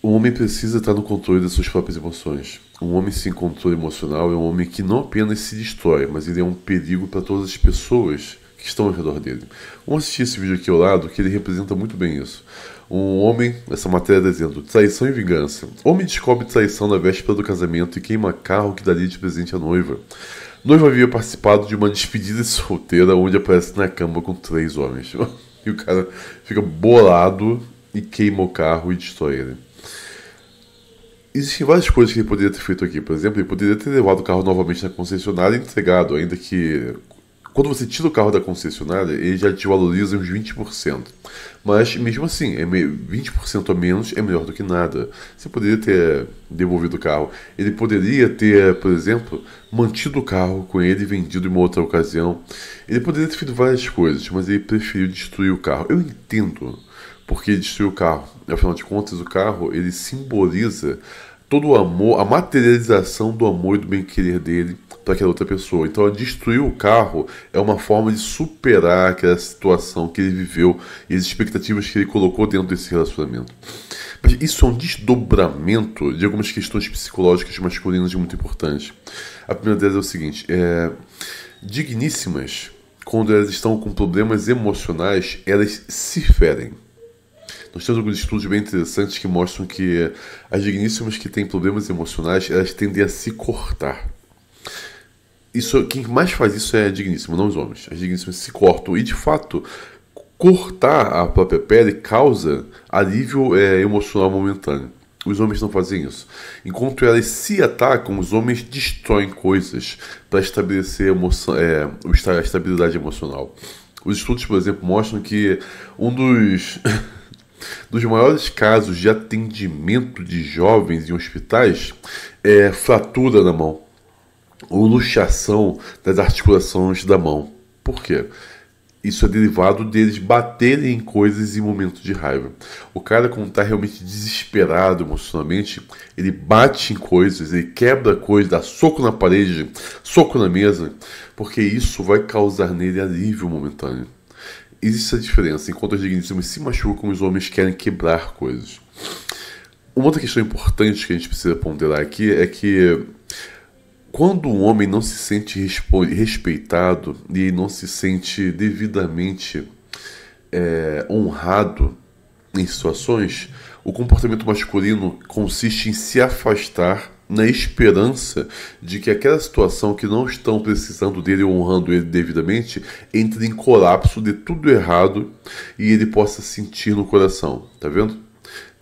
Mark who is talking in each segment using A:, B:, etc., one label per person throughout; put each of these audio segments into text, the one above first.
A: O homem precisa estar no controle das suas próprias emoções. Um homem sem controle emocional é um homem que não apenas se destrói, mas ele é um perigo para todas as pessoas que estão ao redor dele. Vamos assistir esse vídeo aqui ao lado, que ele representa muito bem isso. Um homem, essa matéria dizendo, traição e vingança. Homem descobre traição na véspera do casamento e queima carro que daria de presente à noiva. Noiva havia participado de uma despedida solteira onde aparece na cama com 3 homens. E o cara fica bolado e queima o carro e destrói ele. Existem várias coisas que ele poderia ter feito aqui. Por exemplo, ele poderia ter levado o carro novamente na concessionária e entregado, ainda que quando você tira o carro da concessionária, ele já te valoriza uns 20%. Mas, mesmo assim, 20% a menos é melhor do que nada. Você poderia ter devolvido o carro. Ele poderia ter, por exemplo, mantido o carro com ele e vendido em uma outra ocasião. Ele poderia ter feito várias coisas, mas ele preferiu destruir o carro. Eu entendo porque ele destruiu o carro. Afinal de contas, o carro, ele simboliza todo o amor, a materialização do amor e do bem-querer dele para aquela outra pessoa. Então, destruir o carro é uma forma de superar aquela situação que ele viveu e as expectativas que ele colocou dentro desse relacionamento. Mas isso é um desdobramento de algumas questões psicológicas masculinas muito importantes. A primeira delas é o seguinte, digníssimas, quando elas estão com problemas emocionais, elas se ferem. Nós temos alguns estudos bem interessantes que mostram que as digníssimas que têm problemas emocionais, elas tendem a se cortar. Quem mais faz isso é a digníssima, não os homens. As digníssimas se cortam e, de fato, cortar a própria pele causa alívio emocional momentâneo. Os homens não fazem isso. Enquanto elas se atacam, os homens destroem coisas para estabelecer a estabilidade emocional. Os estudos, por exemplo, mostram que um dos maiores casos de atendimento de jovens em hospitais é fratura na mão ou luxação das articulações da mão. Por quê? Isso é derivado deles baterem em coisas em momentos de raiva. O cara, quando está realmente desesperado emocionalmente, ele bate em coisas, ele quebra coisas, dá soco na parede, soco na mesa, porque isso vai causar nele alívio momentâneo. Existe essa diferença. Enquanto as digníssimas se machucam, os homens querem quebrar coisas. Uma outra questão importante que a gente precisa ponderar aqui é que quando um homem não se sente respeitado e não se sente devidamente honrado em situações, o comportamento masculino consiste em se afastar na esperança de que aquela situação que não estão precisando dele ou honrando ele devidamente entre em colapso, dê tudo errado e ele possa sentir no coração. Tá vendo?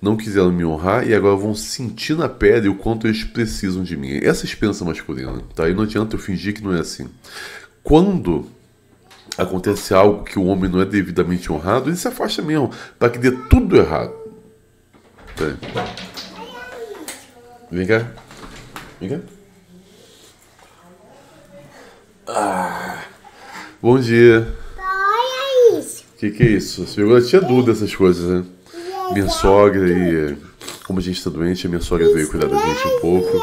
A: Não quiseram me honrar e agora vão sentir na pele o quanto eles precisam de mim. Essa é a esperança masculina, tá? E não adianta eu fingir que não é assim. Quando acontece algo que o homem não é devidamente honrado, ele se afasta mesmo, para que dê tudo errado. Peraí. Vem cá. Vem cá. Bom dia.
B: Olha isso.
A: O que é isso? Você pegou a tia Duda essas coisas, né? Minha sogra e... Como a gente está doente, a minha sogra veio cuidar da gente um pouco.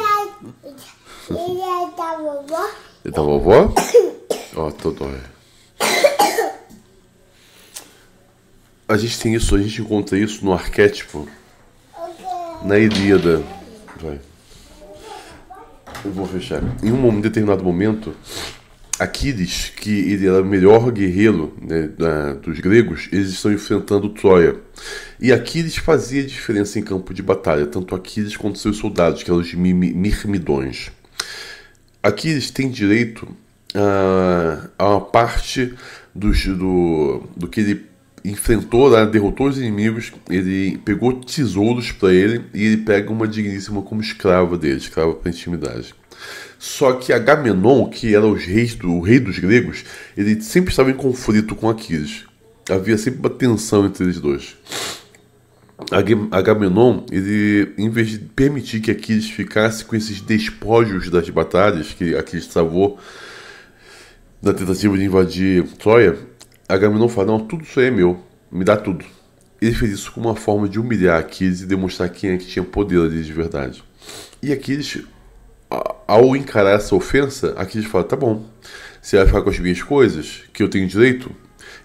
B: Ele é da vovó?
A: E da vovó? Ó, tô dói. A gente encontra isso no arquétipo, na Ilíada. Vai. Eu vou fechar. Em um determinado momento, Aquiles, que ele era o melhor guerreiro, né, dos gregos, eles estão enfrentando Troia. E Aquiles fazia diferença em campo de batalha, tanto Aquiles quanto seus soldados, que eram os mirmidões. Aquiles tem direito a uma parte do que ele enfrentou, né, derrotou os inimigos, ele pegou tesouros para ele e ele pega uma digníssima como escrava dele, escrava para intimidade. Só que Agamenon, que era o rei dos gregos, ele sempre estava em conflito com Aquiles. Havia sempre uma tensão entre eles dois. Agamenon, ele, em vez de permitir que Aquiles ficasse com esses despojos das batalhas que Aquiles travou na tentativa de invadir Troia, Agamenon fala, não, tudo isso aí é meu, me dá tudo. Ele fez isso como uma forma de humilhar Aquiles e demonstrar quem é que tinha poder ali de verdade. E Aquiles, ao encarar essa ofensa, Aquiles fala, tá bom, você vai ficar com as minhas coisas, que eu tenho direito,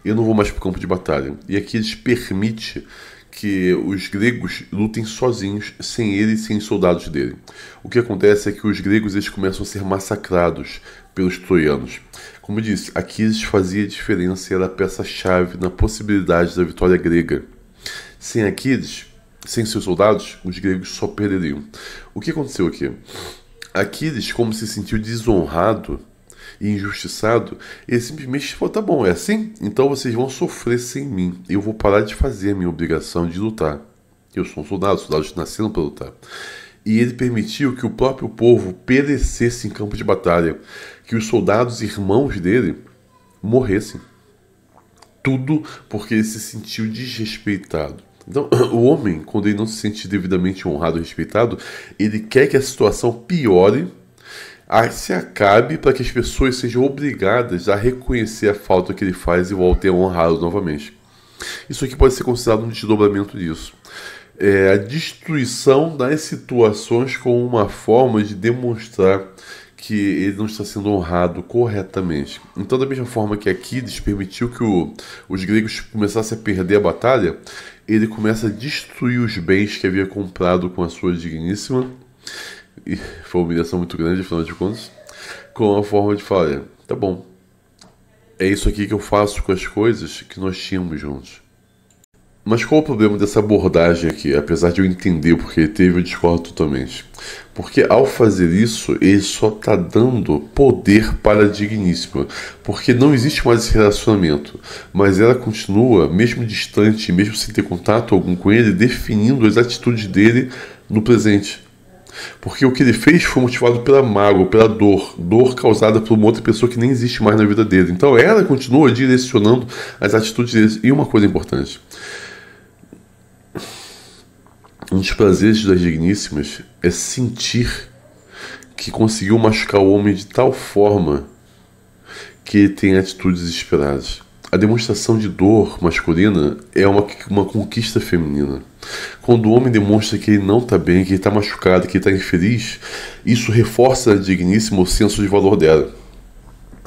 A: eu não vou mais para o campo de batalha. E Aquiles permite que os gregos lutem sozinhos, sem ele e sem os soldados dele. O que acontece é que os gregos eles começam a ser massacrados pelos troianos. Como eu disse, Aquiles fazia diferença e era a peça-chave na possibilidade da vitória grega. Sem Aquiles, sem seus soldados, os gregos só perderiam. O que aconteceu aqui? Aquiles, como se sentiu desonrado e injustiçado, ele simplesmente falou, tá bom, é assim? Então vocês vão sofrer sem mim. Eu vou parar de fazer a minha obrigação de lutar. Eu sou um soldado, os soldados nasceram para lutar. E ele permitiu que o próprio povo perecesse em campo de batalha, que os soldados irmãos dele morressem. Tudo porque ele se sentiu desrespeitado. Então, o homem, quando ele não se sente devidamente honrado e respeitado, ele quer que a situação piore, se acabe para que as pessoas sejam obrigadas a reconhecer a falta que ele faz e voltem a honrá-lo novamente. Isso aqui pode ser considerado um desdobramento disso. É a destruição das situações como uma forma de demonstrar que ele não está sendo honrado corretamente. Então, da mesma forma que Aquiles permitiu que os gregos começassem a perder a batalha, ele começa a destruir os bens que havia comprado com a sua digníssima, e foi uma humilhação muito grande, afinal de contas, com a forma de falar, tá bom, é isso aqui que eu faço com as coisas que nós tínhamos juntos. Mas qual o problema dessa abordagem aqui? Apesar de eu entender porque ele teve, eu discordo totalmente. Porque ao fazer isso, ele só está dando poder para a digníssima. Porque não existe mais esse relacionamento. Mas ela continua, mesmo distante, mesmo sem ter contato algum com ele, definindo as atitudes dele no presente. Porque o que ele fez foi motivado pela mágoa, pela dor causada por uma outra pessoa que nem existe mais na vida dele. Então ela continua direcionando as atitudes dele. E uma coisa importante. Um dos prazeres das digníssimas é sentir que conseguiu machucar o homem de tal forma que ele tem atitudes desesperadas. A demonstração de dor masculina é uma conquista feminina. Quando o homem demonstra que ele não está bem, que ele está machucado, que ele está infeliz, isso reforça a digníssima o senso de valor dela.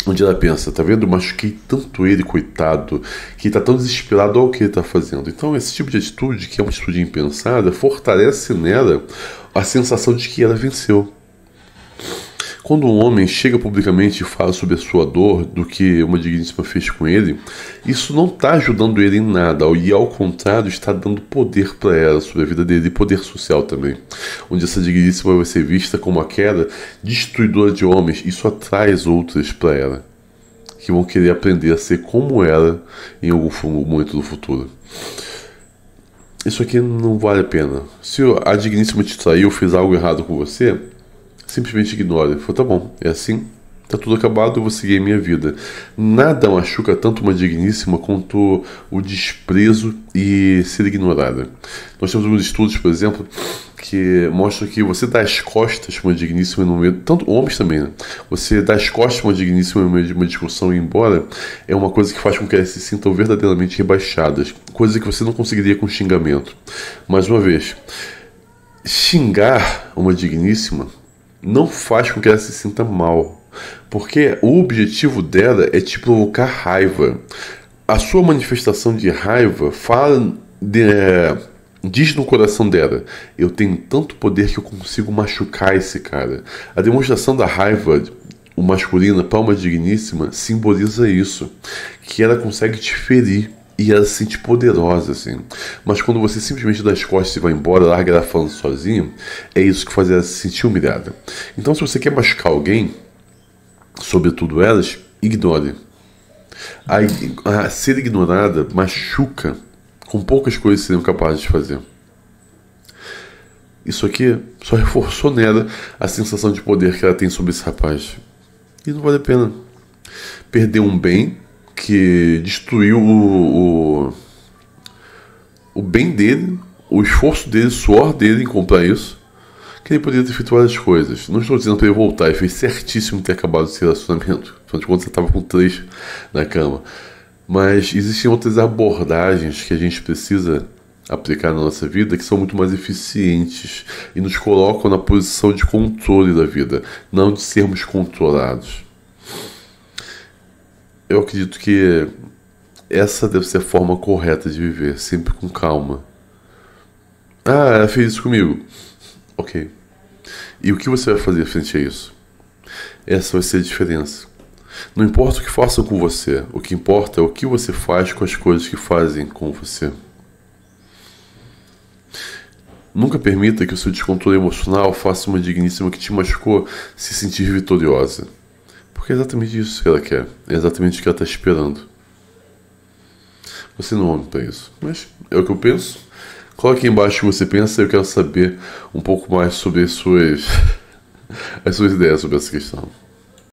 A: Onde ela pensa, tá vendo? Eu machuquei tanto ele, coitado, que ele tá tão desesperado ao que ele tá fazendo. Então esse tipo de atitude, que é uma atitude impensada, fortalece nela a sensação de que ela venceu. Quando um homem chega publicamente e fala sobre a sua dor, do que uma digníssima fez com ele, isso não está ajudando ele em nada, e ao contrário, está dando poder para ela sobre a vida dele, e poder social também. Onde essa digníssima vai ser vista como aquela destruidora de homens, isso atrai outras para ela, que vão querer aprender a ser como ela em algum momento do futuro. Isso aqui não vale a pena. Se a digníssima te traiu, fez algo errado com você, simplesmente ignora. Fala, tá bom, é assim, tá tudo acabado, eu vou seguir a minha vida. Nada machuca tanto uma digníssima quanto o desprezo e ser ignorada. Nós temos alguns estudos, por exemplo, que mostram que você dá as costas para uma digníssima no meio, tanto homens também, né? Você dá as costas para uma digníssima no meio de uma discussão e ir embora, é uma coisa que faz com que elas se sintam verdadeiramente rebaixadas, coisa que você não conseguiria com xingamento. Mais uma vez, xingar uma digníssima não faz com que ela se sinta mal, porque o objetivo dela é te provocar raiva. A sua manifestação de raiva diz no coração dela, eu tenho tanto poder que eu consigo machucar esse cara. A demonstração da raiva masculina para uma digníssima simboliza isso, que ela consegue te ferir e ela se sente poderosa, assim. Mas quando você simplesmente dá as costas e vai embora, larga ela falando sozinha, é isso que faz ela se sentir humilhada. Então, se você quer machucar alguém, sobretudo elas, ignore. A ser ignorada machuca com poucas coisas seriam capazes de fazer. Isso aqui só reforçou nela a sensação de poder que ela tem sobre esse rapaz. E não vale a pena perder um bem que destruiu o bem dele, o esforço dele, o suor dele em comprar isso, que ele poderia ter feito várias coisas. Não estou dizendo para ele voltar, ele fez certíssimo ter acabado esse relacionamento. Afinal de contas, você estava com 3 na cama. Mas existem outras abordagens que a gente precisa aplicar na nossa vida que são muito mais eficientes e nos colocam na posição de controle da vida, não de sermos controlados. Eu acredito que essa deve ser a forma correta de viver, sempre com calma, Ah, ela fez isso comigo. Ok. E o que você vai fazer frente a isso? Essa vai ser a diferença. Não importa o que façam com você, o que importa é o que você faz com as coisas que fazem com você. Nunca permita que o seu descontrole emocional faça uma digníssima que te machucou se sentir vitoriosa. Porque é exatamente isso que ela quer. É exatamente o que ela está esperando. Você não é homem para isso. Mas é o que eu penso. Coloque aqui embaixo o que você pensa e eu quero saber um pouco mais sobre as suas ideias sobre essa questão.